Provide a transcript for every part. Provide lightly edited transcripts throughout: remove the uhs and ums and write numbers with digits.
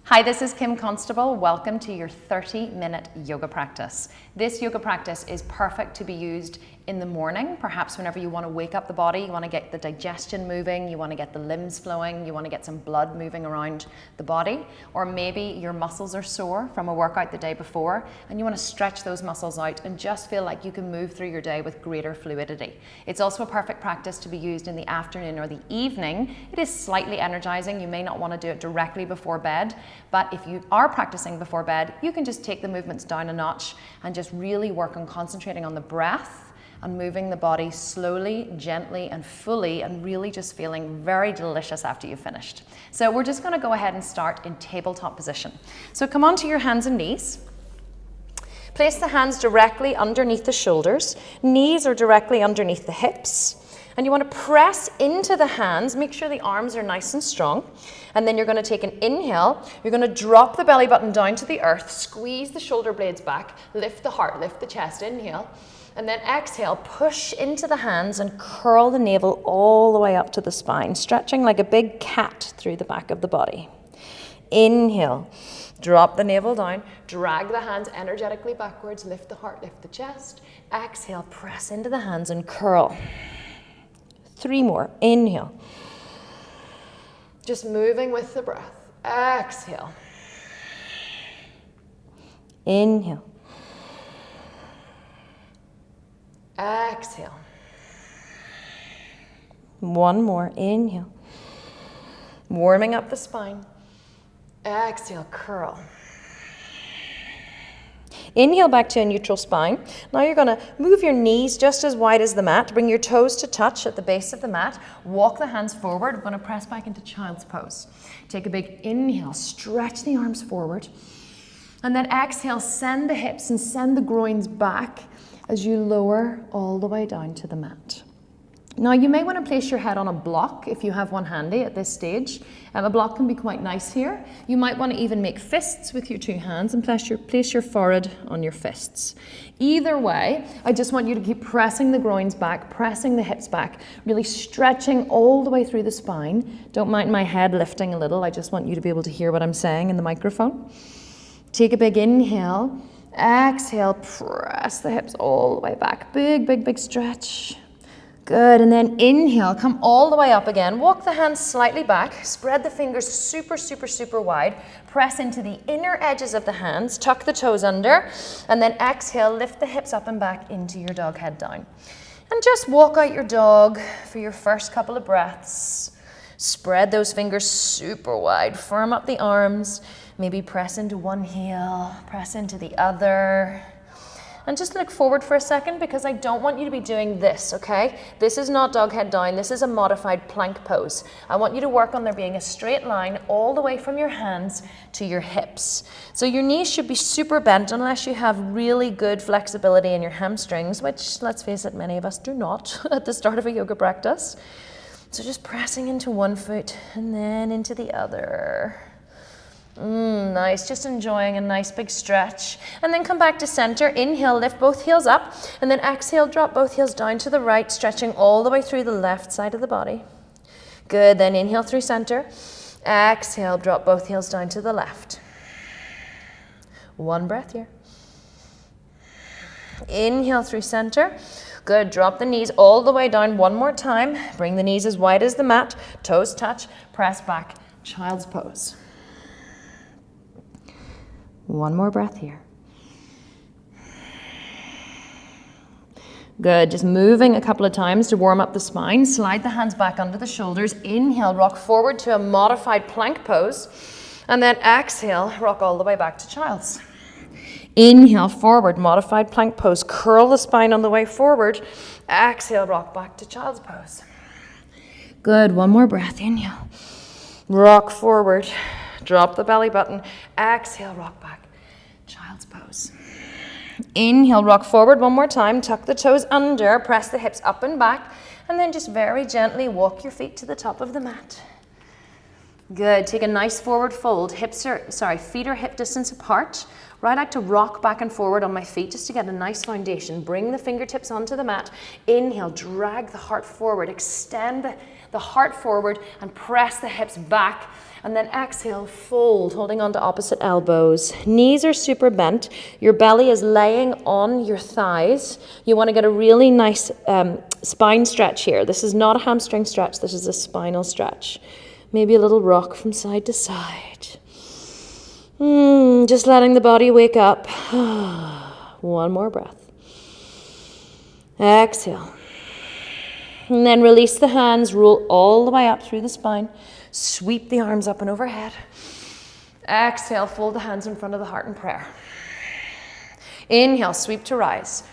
Hi, this is Kim Constable. Welcome to your 30-minute yoga practice. This yoga practice is perfect to be used in the morning, perhaps whenever you want to wake up the body, you want to get the digestion moving, you want to get the limbs flowing, you want to get some blood moving around the body, or maybe your muscles are sore from a workout the day before and you want to stretch those muscles out and just feel like you can move through your day with greater fluidity. It's also a perfect practice to be used in the afternoon or the evening. It is slightly energizing. You may not want to do it directly before bed, but if you are practicing before bed, you can just take the movements down a notch and just really work on concentrating on the breath and moving the body slowly, gently, and fully, and really just feeling very delicious after you've finished. So we're just gonna go ahead and start in tabletop position. So come onto your hands and knees. Place the hands directly underneath the shoulders. Knees are directly underneath the hips. And you want to press into the hands, make sure the arms are nice and strong. And then you're going to take an inhale, you're going to drop the belly button down to the earth, squeeze the shoulder blades back, lift the heart, lift the chest, inhale. And then exhale, push into the hands and curl the navel all the way up to the spine, stretching like a big cat through the back of the body. Inhale, drop the navel down, drag the hands energetically backwards, lift the heart, lift the chest. Exhale, press into the hands and curl. 3 more. Inhale. Just moving with the breath. Exhale. Inhale. Exhale. 1 more. Inhale. Warming up the spine. Exhale, curl. Inhale back to a neutral spine. Now you're going to move your knees just as wide as the mat. Bring your toes to touch at the base of the mat. Walk the hands forward. We're going to press back into child's pose. Take a big inhale. Stretch the arms forward. And then exhale, send the hips and send the groins back as you lower all the way down to the mat. Now you may want to place your head on a block if you have one handy at this stage. A block can be quite nice here. You might want to even make fists with your 2 hands and place your forehead on your fists. Either way, I just want you to keep pressing the groins back, pressing the hips back, really stretching all the way through the spine. Don't mind my head lifting a little. I just want you to be able to hear what I'm saying in the microphone. Take a big inhale. Exhale, press the hips all the way back. Big, big, big stretch. Good, and then inhale, come all the way up again. Walk the hands slightly back, spread the fingers super, super, super wide. Press into the inner edges of the hands, tuck the toes under, and then exhale, lift the hips up and back into your dog head down. And just walk out your dog for your first couple of breaths. Spread those fingers super wide, firm up the arms, maybe press into one heel, press into the other. And just look forward for a second because I don't want you to be doing this, okay? This is not dog head down, this is a modified plank pose. I want you to work on there being a straight line all the way from your hands to your hips. So your knees should be super bent unless you have really good flexibility in your hamstrings, which, let's face it, many of us do not at the start of a yoga practice. So just pressing into one foot and then into the other. Nice, just enjoying a nice big stretch. And then come back to center. Inhale, lift both heels up. And then exhale, drop both heels down to the right, stretching all the way through the left side of the body. Good, then inhale through center. Exhale, drop both heels down to the left. 1 breath here. Inhale through center. Good, drop the knees all the way down 1 more time. Bring the knees as wide as the mat. Toes touch, press back, child's pose. 1 more breath here. Good, just moving a couple of times to warm up the spine. Slide the hands back under the shoulders. Inhale, rock forward to a modified plank pose. And then exhale, rock all the way back to child's. Inhale, forward, modified plank pose. Curl the spine on the way forward. Exhale, rock back to child's pose. Good, 1 more breath. Inhale. Rock forward. Drop the belly button. Exhale, rock back. Child's pose. Inhale, rock forward 1 more time. Tuck the toes under. Press the hips up and back. And then just very gently walk your feet to the top of the mat. Good. Take a nice forward fold. Feet are hip distance apart. Right, I like to rock back and forward on my feet just to get a nice foundation. Bring the fingertips onto the mat. Inhale, drag the heart forward. Extend the heart forward and press the hips back And then exhale, fold, holding on to opposite elbows. Knees are super bent. Your belly is laying on your thighs. You want to get a really nice spine stretch here. This is not a hamstring stretch. This is a spinal stretch. Maybe a little rock from side to side. Just letting the body wake up. One more breath. Exhale. And then release the hands, roll all the way up through the spine. Sweep the arms up and overhead. Exhale, fold the hands in front of the heart in prayer. Inhale, sweep to rise.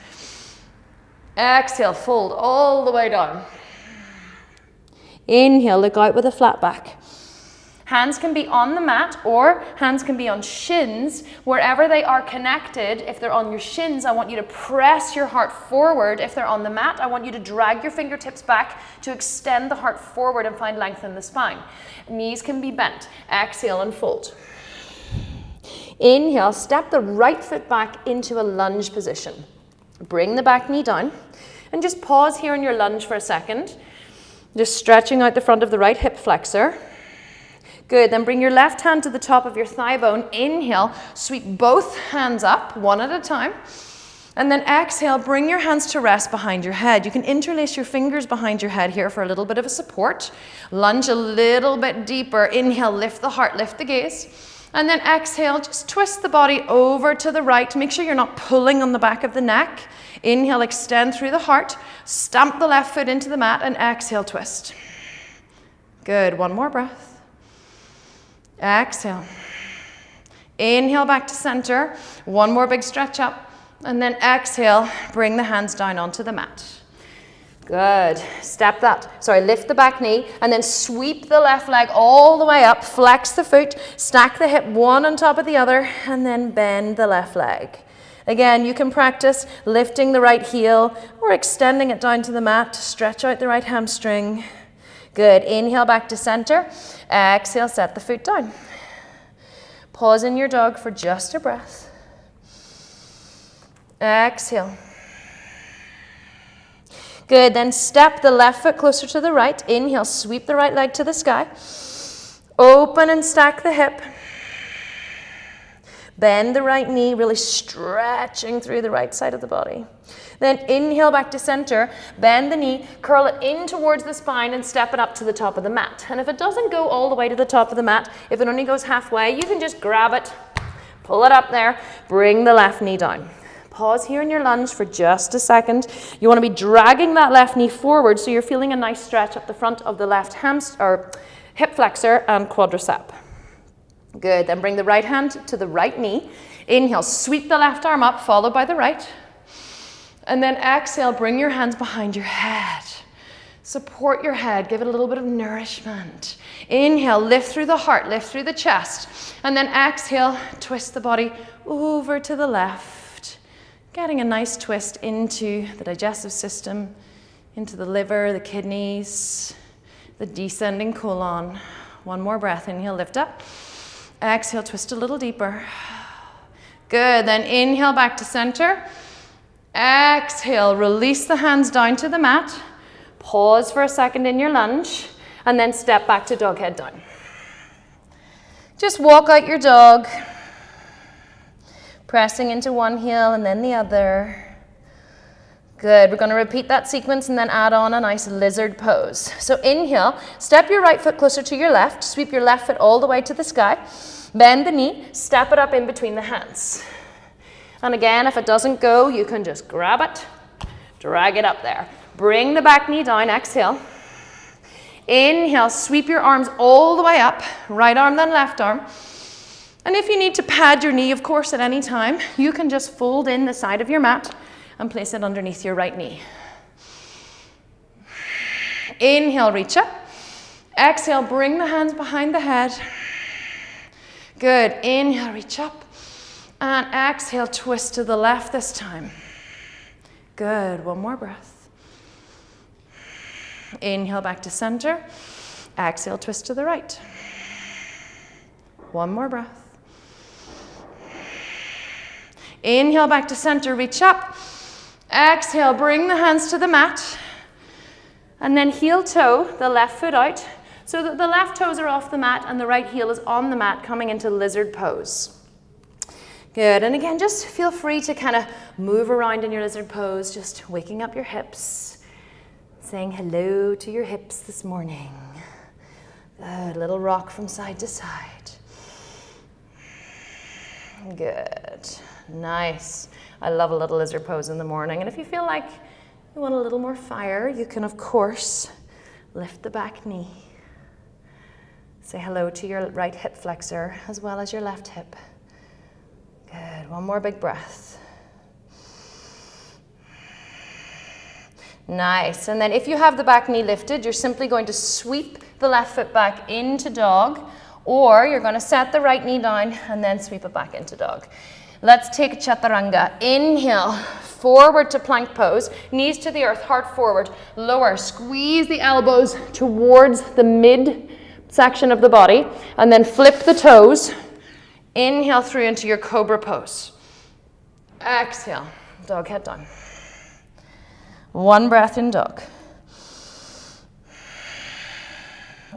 Exhale, fold all the way down. Inhale, look out with a flat back. Hands can be on the mat or hands can be on shins, wherever they are connected. If they're on your shins, I want you to press your heart forward. If they're on the mat, I want you to drag your fingertips back to extend the heart forward and find length in the spine. Knees can be bent. Exhale and fold. Inhale, step the right foot back into a lunge position. Bring the back knee down and just pause here in your lunge for a second. Just stretching out the front of the right hip flexor. Good, then bring your left hand to the top of your thigh bone. Inhale, sweep both hands up, one at a time. And then exhale, bring your hands to rest behind your head. You can interlace your fingers behind your head here for a little bit of a support. Lunge a little bit deeper. Inhale, lift the heart, lift the gaze. And then exhale, just twist the body over to the right. Make sure you're not pulling on the back of the neck. Inhale, extend through the heart. Stamp the left foot into the mat and exhale, twist. Good, one more breath. Exhale. Inhale back to center. One more big stretch up. And then exhale, bring the hands down onto the mat. Good. Lift the back knee and then sweep the left leg all the way up. Flex the foot. Stack the hip one on top of the other and then bend the left leg. Again, you can practice lifting the right heel or extending it down to the mat to stretch out the right hamstring. Good. Inhale back to center. Exhale, set the foot down. Pause in your dog for just a breath. Exhale. Good. Then step the left foot closer to the right. Inhale, sweep the right leg to the sky. Open and stack the hip. Bend the right knee, really stretching through the right side of the body. Then inhale back to center, bend the knee, curl it in towards the spine and step it up to the top of the mat. And if it doesn't go all the way to the top of the mat, if it only goes halfway, you can just grab it, pull it up there, bring the left knee down. Pause here in your lunge for just a second. You want to be dragging that left knee forward so you're feeling a nice stretch up the front of the left hip flexor and quadricep. Good, then bring the right hand to the right knee. Inhale, sweep the left arm up, followed by the right. And then exhale, bring your hands behind your head. Support your head, give it a little bit of nourishment. Inhale, lift through the heart, lift through the chest. And then exhale, twist the body over to the left. Getting a nice twist into the digestive system, into the liver, the kidneys, the descending colon. One more breath, inhale, lift up. Exhale, twist a little deeper. Good, then inhale back to center. Exhale, release the hands down to the mat. Pause for a second in your lunge and then step back to dog head down. Just walk out your dog, pressing into one heel and then the other. Good, we're going to repeat that sequence and then add on a nice lizard pose. So inhale, step your right foot closer to your left, sweep your left foot all the way to the sky, bend the knee, step it up in between the hands. And again, if it doesn't go, you can just grab it, drag it up there. Bring the back knee down, exhale. Inhale, sweep your arms all the way up, right arm then left arm. And if you need to pad your knee, of course, at any time, you can just fold in the side of your mat and place it underneath your right knee. Inhale, reach up. Exhale, bring the hands behind the head. Good, inhale, reach up. And exhale, twist to the left this time. Good, one more breath. Inhale back to center. Exhale, twist to the right. One more breath. Inhale back to center, reach up. Exhale, bring the hands to the mat. And then heel toe the left foot out. so that the left toes are off the mat and the right heel is on the mat, coming into lizard pose. Good, and again, just feel free to kind of move around in your lizard pose, just waking up your hips, saying hello to your hips this morning. Good, little rock from side to side. Good, nice. I love a little lizard pose in the morning, and if you feel like you want a little more fire, you can, of course, lift the back knee. Say hello to your right hip flexor as well as your left hip. Good, one more big breath. Nice, and then if you have the back knee lifted, you're simply going to sweep the left foot back into dog, or you're going to set the right knee down and then sweep it back into dog. Let's take chaturanga. Inhale, forward to plank pose, knees to the earth, heart forward, lower, squeeze the elbows towards the mid section of the body, and then flip the toes. Inhale through into your cobra pose. Exhale, dog head down. One breath in dog.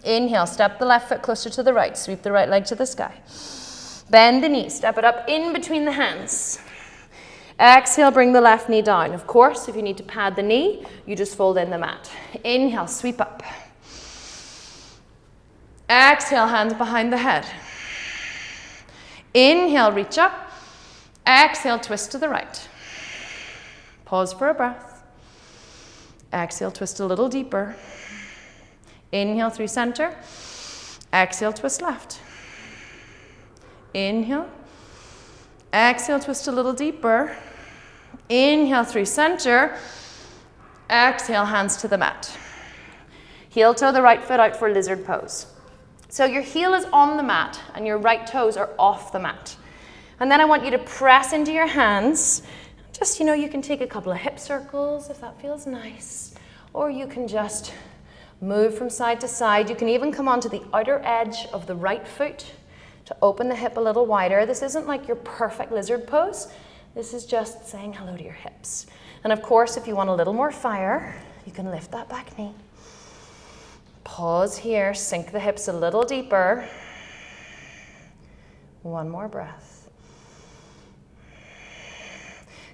Inhale, step the left foot closer to the right, sweep the right leg to the sky. Bend the knee, step it up in between the hands. Exhale, bring the left knee down. Of course, if you need to pad the knee, you just fold in the mat. Inhale, sweep up. Exhale, hands behind the head. Inhale, reach up. Exhale, twist to the right. Pause for a breath. Exhale, twist a little deeper. Inhale through center. Exhale, twist left. Inhale. Exhale, twist a little deeper. Inhale through center. Exhale, hands to the mat. Heel toe the right foot out for lizard pose. So your heel is on the mat and your right toes are off the mat. And then I want you to press into your hands. Just, you can take a couple of hip circles if that feels nice. Or you can just move from side to side. You can even come onto the outer edge of the right foot to open the hip a little wider. This isn't like your perfect lizard pose. This is just saying hello to your hips. And of course, if you want a little more fire, you can lift that back knee. Pause here, sink the hips a little deeper. One more breath.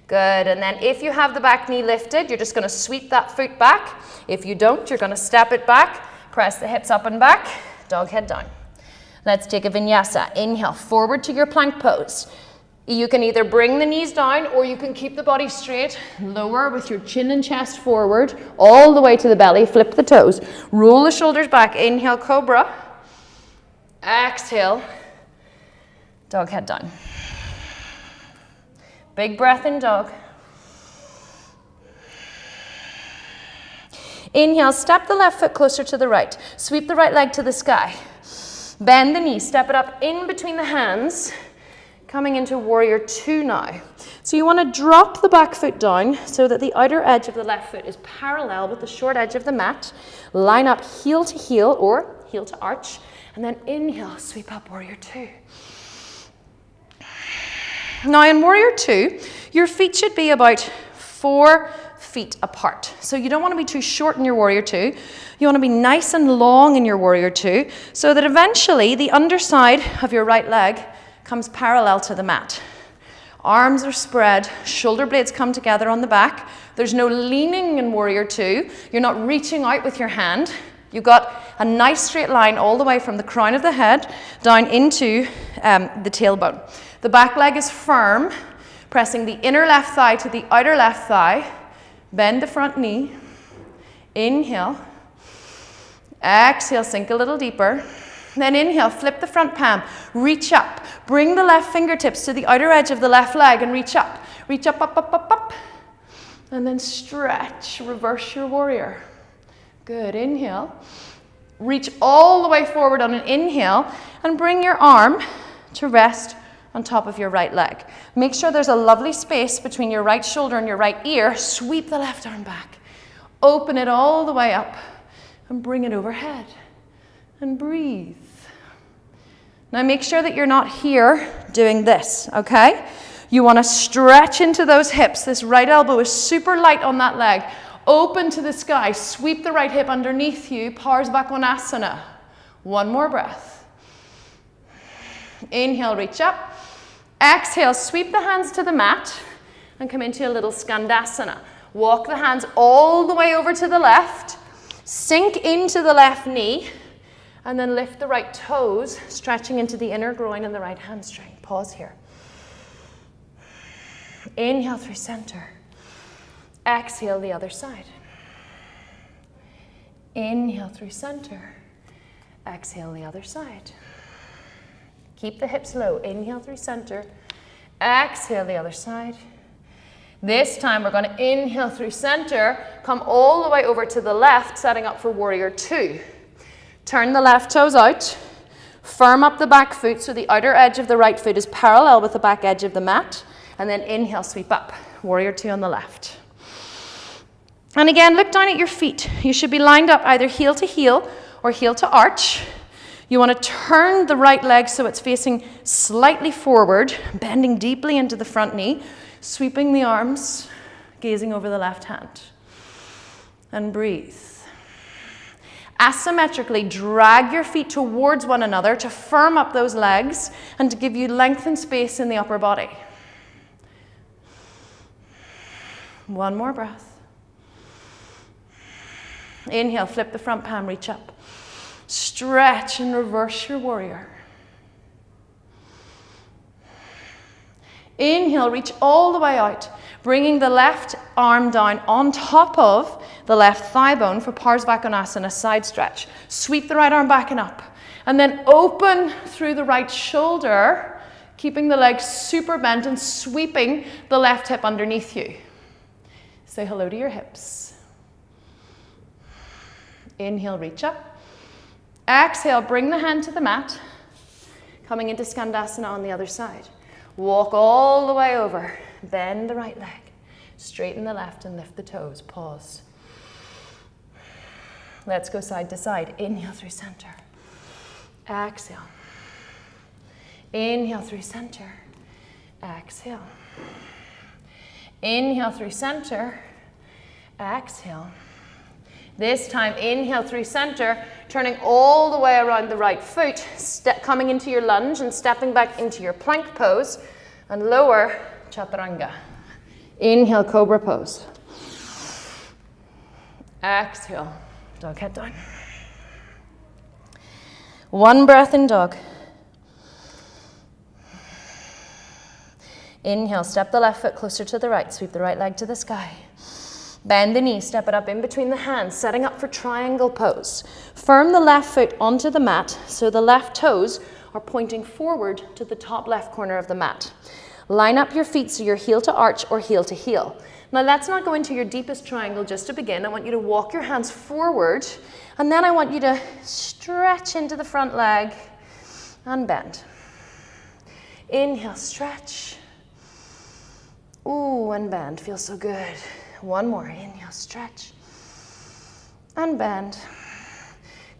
Good, and then if you have the back knee lifted, you're just going to sweep that foot back. If you don't, you're going to step it back, press the hips up and back, dog head down. Let's take a vinyasa. Inhale, forward to your plank pose. You can either bring the knees down or you can keep the body straight, lower with your chin and chest forward, all the way to the belly, flip the toes. Roll the shoulders back, inhale, cobra. Exhale, dog head down. Big breath in dog. Inhale, step the left foot closer to the right. Sweep the right leg to the sky. Bend the knee, step it up in between the hands. Coming into warrior two now. So you want to drop the back foot down so that the outer edge of the left foot is parallel with the short edge of the mat. Line up heel to heel or heel to arch. And then inhale, sweep up warrior two. Now in warrior two, your feet should be about 4 feet apart. So you don't want to be too short in your warrior two. You want to be nice and long in your warrior two so that eventually the underside of your right leg comes parallel to the mat. Arms are spread, shoulder blades come together on the back. There's no leaning in warrior two. You're not reaching out with your hand. You've got a nice straight line all the way from the crown of the head down into the tailbone. The back leg is firm, pressing the inner left thigh to the outer left thigh. Bend the front knee. Inhale. Exhale, sink a little deeper. Then inhale, flip the front palm, reach up. Bring the left fingertips to the outer edge of the left leg and reach up. Reach up, up, up, up, up. And then stretch, reverse your warrior. Good, inhale. Reach all the way forward on an inhale and bring your arm to rest on top of your right leg. Make sure there's a lovely space between your right shoulder and your right ear. Sweep the left arm back. Open it all the way up and bring it overhead. And breathe. Now make sure that you're not here doing this, okay? You want to stretch into those hips. This right elbow is super light on that leg. Open to the sky. Sweep the right hip underneath you. Parsvakonasana. One more breath. Inhale, reach up. Exhale, sweep the hands to the mat and come into a little Skandasana. Walk the hands all the way over to the left. Sink into the left knee and then lift the right toes, stretching into the inner groin and the right hamstring. Pause here. Inhale through center. Exhale the other side. Inhale through center. Exhale the other side. Keep the hips low. Inhale through center. Exhale the other side. This time we're going to inhale through center, come all the way over to the left, setting up for warrior two. Turn the left toes out. Firm up the back foot so the outer edge of the right foot is parallel with the back edge of the mat. And then inhale, sweep up. Warrior two on the left. And again, look down at your feet. You should be lined up either heel to heel or heel to arch. You want to turn the right leg so it's facing slightly forward, bending deeply into the front knee, sweeping the arms, gazing over the left hand. And breathe. Asymmetrically drag your feet towards one another to firm up those legs and to give you length and space in the upper body. One more breath. Inhale, flip the front palm, reach up. Stretch and reverse your warrior. Inhale, reach all the way out, bringing the left arm down on top of the left thigh bone for Parsvakonasana, side stretch. Sweep the right arm back and up. And then open through the right shoulder, keeping the leg super bent and sweeping the left hip underneath you. Say hello to your hips. Inhale, reach up. Exhale, bring the hand to the mat. Coming into Skandasana on the other side. Walk all the way over. Bend the right leg. Straighten the left and lift the toes. Pause. Let's go side to side. Inhale through center. Exhale. Inhale through center. Exhale. Inhale through center. Exhale. This time, inhale through center, turning all the way around the right foot, coming into your lunge and stepping back into your plank pose, and lower chaturanga. Inhale, cobra pose. Exhale, dog head down. One breath in dog. Inhale, step the left foot closer to the right, sweep the right leg to the sky. Bend the knee, step it up in between the hands, setting up for triangle pose. Firm the left foot onto the mat so the left toes are pointing forward to the top left corner of the mat. Line up your feet so you're heel to arch or heel to heel. Now let's not go into your deepest triangle just to begin. I want you to walk your hands forward and then I want you to stretch into the front leg and bend. Inhale, stretch. Ooh, and bend, feels so good. One more, inhale, stretch, and bend.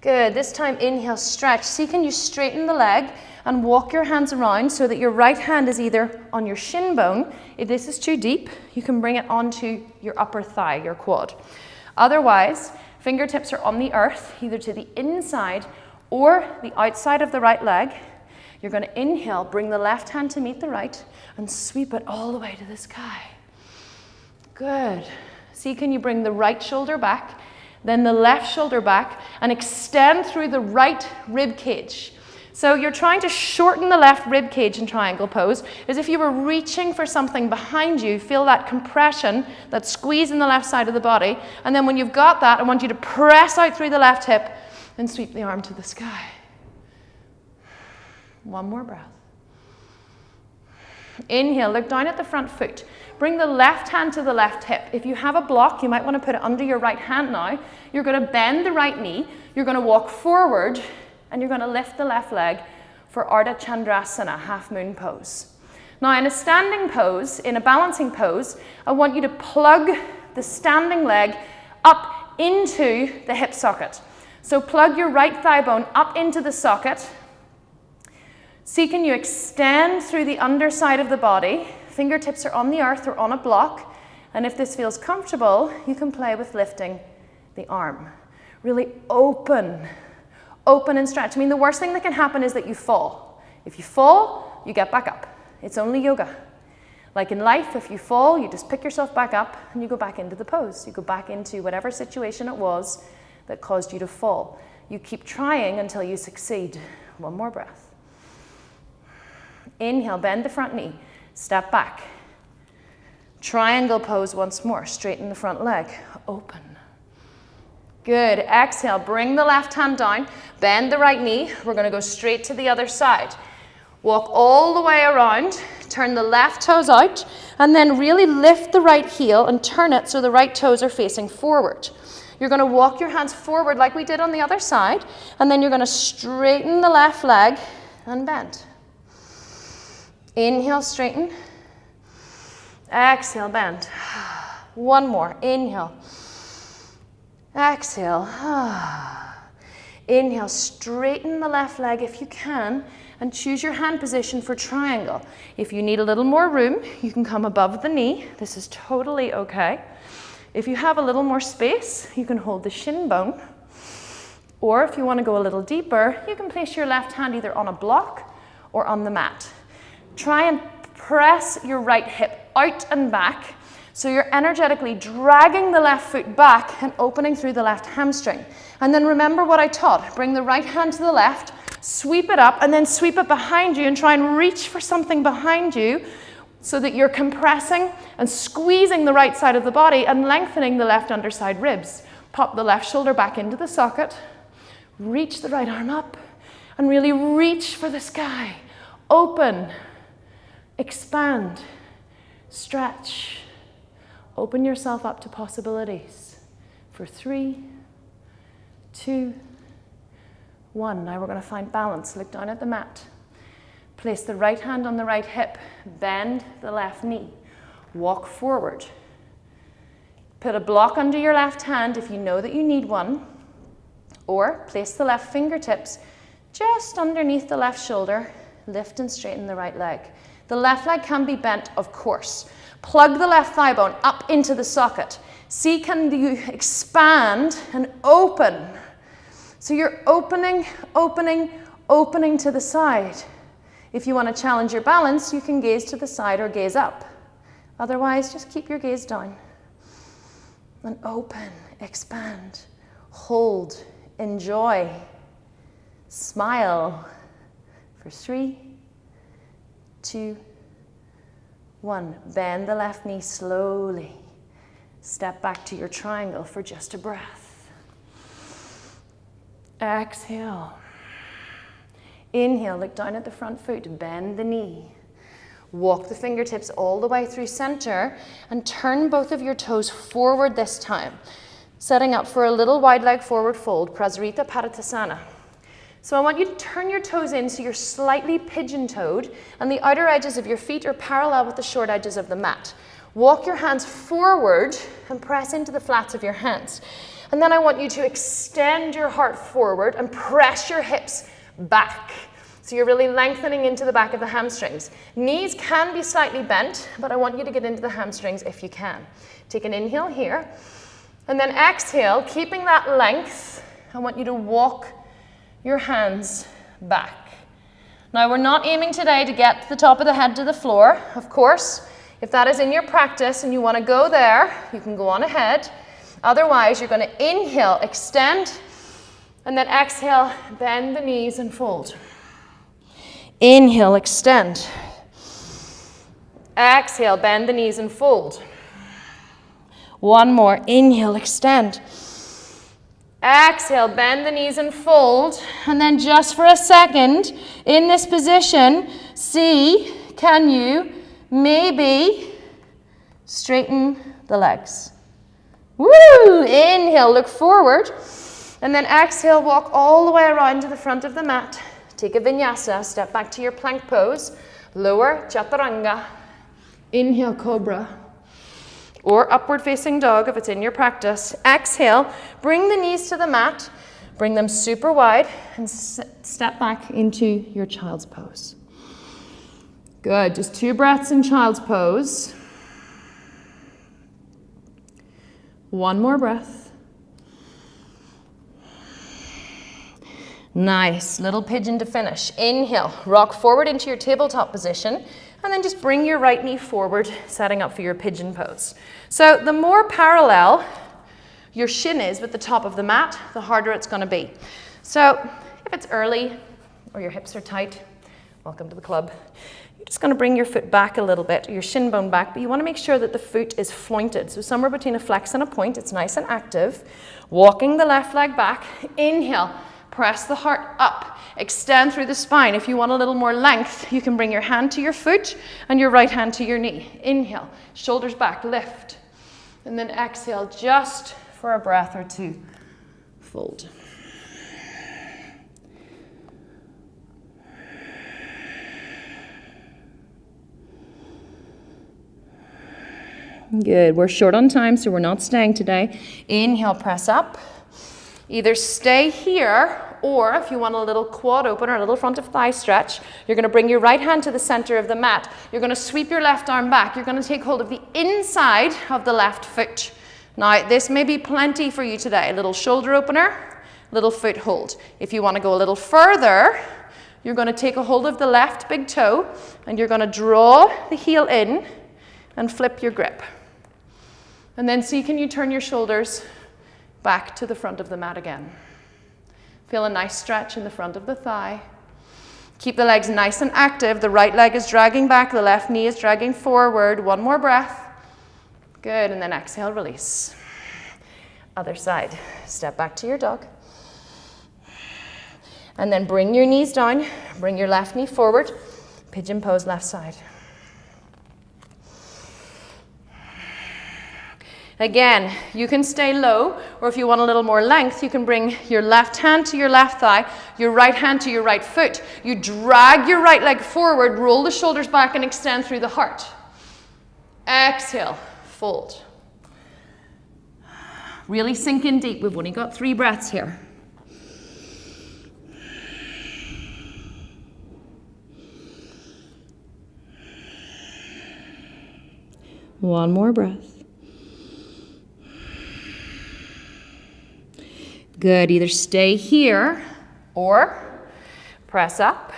Good, this time inhale, stretch. See, can you straighten the leg and walk your hands around so that your right hand is either on your shin bone. If this is too deep, you can bring it onto your upper thigh, your quad. Otherwise, fingertips are on the earth, either to the inside or the outside of the right leg. You're going to inhale, bring the left hand to meet the right, and sweep it all the way to the sky. Good. See, can you bring the right shoulder back, then the left shoulder back, and extend through the right rib cage. So you're trying to shorten the left rib cage in triangle pose, as if you were reaching for something behind you. Feel that compression, that squeeze in the left side of the body. And then when you've got that, I want you to press out through the left hip and sweep the arm to the sky. One more breath. Inhale, look down at the front foot. Bring the left hand to the left hip. If you have a block, you might want to put it under your right hand now. You're going to bend the right knee. You're going to walk forward, and you're going to lift the left leg for Ardha Chandrasana, half moon pose. Now, in a standing pose, in a balancing pose, I want you to plug the standing leg up into the hip socket. So plug your right thigh bone up into the socket. See, can you extend through the underside of the body? Fingertips are on the earth or on a block. And if this feels comfortable, you can play with lifting the arm. Really open Open and stretch. I mean, the worst thing that can happen is that you fall. If you fall, you get back up. It's only yoga. Like in life, if you fall, you just pick yourself back up and you go back into the pose. You go back into whatever situation it was that caused you to fall. You keep trying until you succeed. One more breath. Inhale, bend the front knee, step back. Triangle pose once more, straighten the front leg, open. Good, exhale, bring the left hand down, bend the right knee. We're gonna go straight to the other side. Walk all the way around, turn the left toes out, and then really lift the right heel and turn it so the right toes are facing forward. You're gonna walk your hands forward like we did on the other side, and then you're gonna straighten the left leg and bend. Inhale, straighten. Exhale, bend. One more. Inhale. Exhale. Inhale, straighten the left leg if you can, and choose your hand position for triangle. If you need a little more room, you can come above the knee. This is totally okay. If you have a little more space, you can hold the shin bone. Or if you want to go a little deeper, you can place your left hand either on a block or on the mat. Try and press your right hip out and back so you're energetically dragging the left foot back and opening through the left hamstring. And then remember what I taught. Bring the right hand to the left, sweep it up, and then sweep it behind you and try and reach for something behind you so that you're compressing and squeezing the right side of the body and lengthening the left underside ribs. Pop the left shoulder back into the socket, reach the right arm up, and really reach for the sky. Open. Expand, stretch, open yourself up to possibilities for 3, 2, 1. Now we're going to find balance. Look down at the mat. Place the right hand on the right hip. Bend the left knee. Walk forward. Put a block under your left hand if you know that you need one. Or place the left fingertips just underneath the left shoulder. Lift and straighten the right leg. The left leg can be bent, of course. Plug the left thigh bone up into the socket. See, can you expand and open? So you're opening, opening, opening to the side. If you want to challenge your balance, you can gaze to the side or gaze up. Otherwise, just keep your gaze down. And open, expand, hold, enjoy, smile for 3, 2, 1. Bend the left knee slowly. Step back to your triangle for just a breath. Exhale. Inhale, look down at the front foot, bend the knee. Walk the fingertips all the way through center and turn both of your toes forward this time. Setting up for a little wide leg forward fold, Prasarita Padottanasana. So I want you to turn your toes in so you're slightly pigeon-toed and the outer edges of your feet are parallel with the short edges of the mat. Walk your hands forward and press into the flats of your hands. And then I want you to extend your heart forward and press your hips back. So you're really lengthening into the back of the hamstrings. Knees can be slightly bent, but I want you to get into the hamstrings if you can. Take an inhale here, and then exhale, keeping that length. I want you to walk your hands back. Now we're not aiming today to get the top of the head to the floor. Of course, if that is in your practice and you want to go there, you can go on ahead. Otherwise, you're going to inhale, extend, and then exhale, bend the knees and fold. Inhale, extend. Exhale, bend the knees and fold. One more. Inhale, extend. Exhale, bend the knees and fold. And then just for a second, in this position, see, can you maybe straighten the legs? Woo! Inhale, look forward. And then exhale, walk all the way around to the front of the mat. Take a vinyasa, step back to your plank pose. Lower chaturanga. Inhale, cobra. Or upward facing dog if it's in your practice. Exhale, bring the knees to the mat, bring them super wide, and step back into your child's pose. Good, just 2 breaths in child's pose. 1 more breath. Nice, little pigeon to finish. Inhale, rock forward into your tabletop position, and then just bring your right knee forward, setting up for your pigeon pose. So the more parallel your shin is with the top of the mat, the harder it's going to be. So if it's early or your hips are tight, welcome to the club. You're just going to bring your foot back a little bit, your shin bone back, but you want to make sure that the foot is flointed. So somewhere between a flex and a point, it's nice and active. Walking the left leg back, inhale. Press the heart up, extend through the spine. If you want a little more length, you can bring your hand to your foot and your right hand to your knee. Inhale, shoulders back, lift. And then exhale just for a breath or two. Fold. Good, we're short on time, so we're not staying today. Inhale, press up. Either stay here, or if you want a little quad open or a little front of thigh stretch, you're going to bring your right hand to the center of the mat. You're going to sweep your left arm back. You're going to take hold of the inside of the left foot. Now, this may be plenty for you today. A little shoulder opener, little foot hold. If you want to go a little further, you're going to take a hold of the left big toe, and you're going to draw the heel in and flip your grip. And then see, can you turn your shoulders back to the front of the mat again. Feel a nice stretch in the front of the thigh. Keep the legs nice and active. The right leg is dragging back, the left knee is dragging forward. One more breath. Good, and then exhale, release. Other side. Step back to your dog. And then bring your knees down. Bring your left knee forward. Pigeon pose, left side. Again, you can stay low, or if you want a little more length, you can bring your left hand to your left thigh, your right hand to your right foot. You drag your right leg forward, roll the shoulders back, and extend through the heart. Exhale, fold. Really sink in deep. We've only got 3 breaths here. One more breath. Good, either stay here or press up.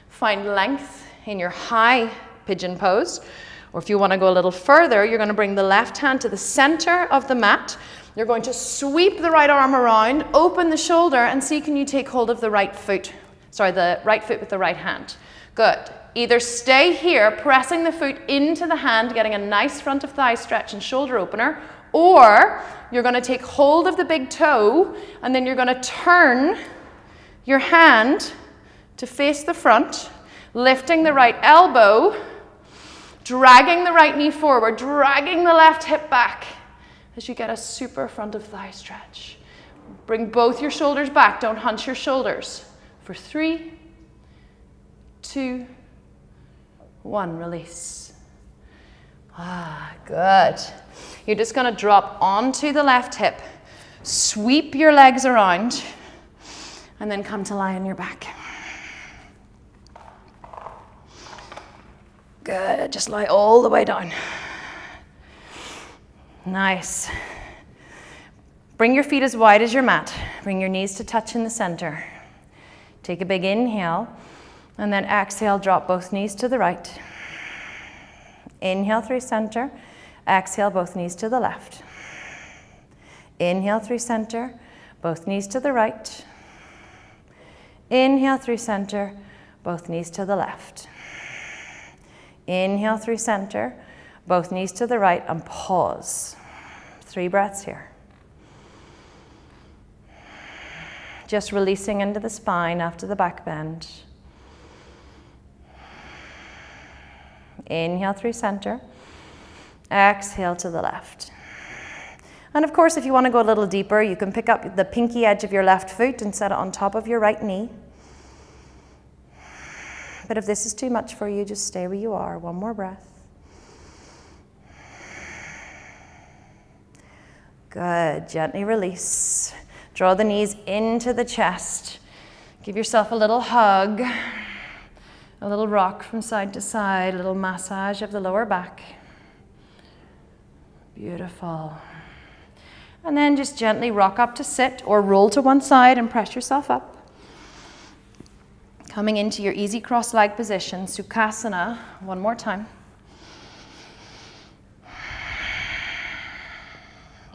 Find length in your high pigeon pose. Or if you want to go a little further, you're going to bring the left hand to the center of the mat. You're going to sweep the right arm around, open the shoulder, and see, can you take hold of the right foot? Sorry, the right foot with the right hand. Good. Either stay here, pressing the foot into the hand, getting a nice front of thigh stretch and shoulder opener, or you're going to take hold of the big toe, and then you're going to turn your hand to face the front, lifting the right elbow, dragging the right knee forward, dragging the left hip back as you get a super front of thigh stretch. Bring both your shoulders back. Don't hunch your shoulders. For 3, 2, 1, release. Good. You're just going to drop onto the left hip, sweep your legs around, and then come to lie on your back. Good. Just lie all the way down. Nice. Bring your feet as wide as your mat. Bring your knees to touch in the center. Take a big inhale, and then exhale, drop both knees to the right. Inhale through center. Exhale, both knees to the left. Inhale through center, both knees to the right. Inhale through center, both knees to the left. Inhale through center, both knees to the right, and pause. 3 breaths here. Just releasing into the spine after the back bend. Inhale through center. Exhale to the left. And of course, if you want to go a little deeper, you can pick up the pinky edge of your left foot and set it on top of your right knee. But if this is too much for you, just stay where you are. 1 more breath. Good. Gently release. Draw the knees into the chest. Give yourself a little hug, a little rock from side to side, a little massage of the lower back. Beautiful. And then just gently rock up to sit or roll to one side and press yourself up. Coming into your easy cross-leg position, Sukhasana, one more time.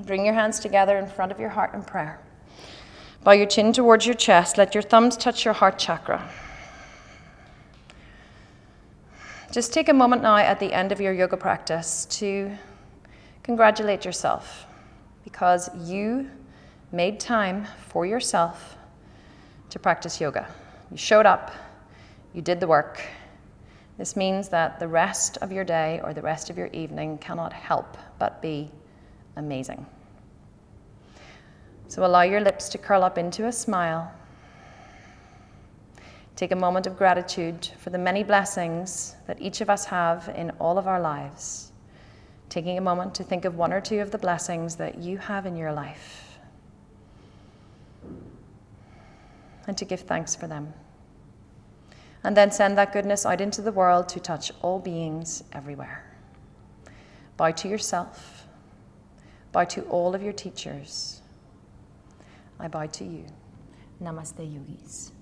Bring your hands together in front of your heart in prayer. Bow your chin towards your chest. Let your thumbs touch your heart chakra. Just take a moment now at the end of your yoga practice to congratulate yourself because you made time for yourself to practice yoga. You showed up, you did the work. This means that the rest of your day or the rest of your evening cannot help but be amazing. So allow your lips to curl up into a smile. Take a moment of gratitude for the many blessings that each of us have in all of our lives. Taking a moment to think of one or two of the blessings that you have in your life and to give thanks for them. And then send that goodness out into the world to touch all beings everywhere. Bow to yourself. Bow to all of your teachers. I bow to you. Namaste, yogis.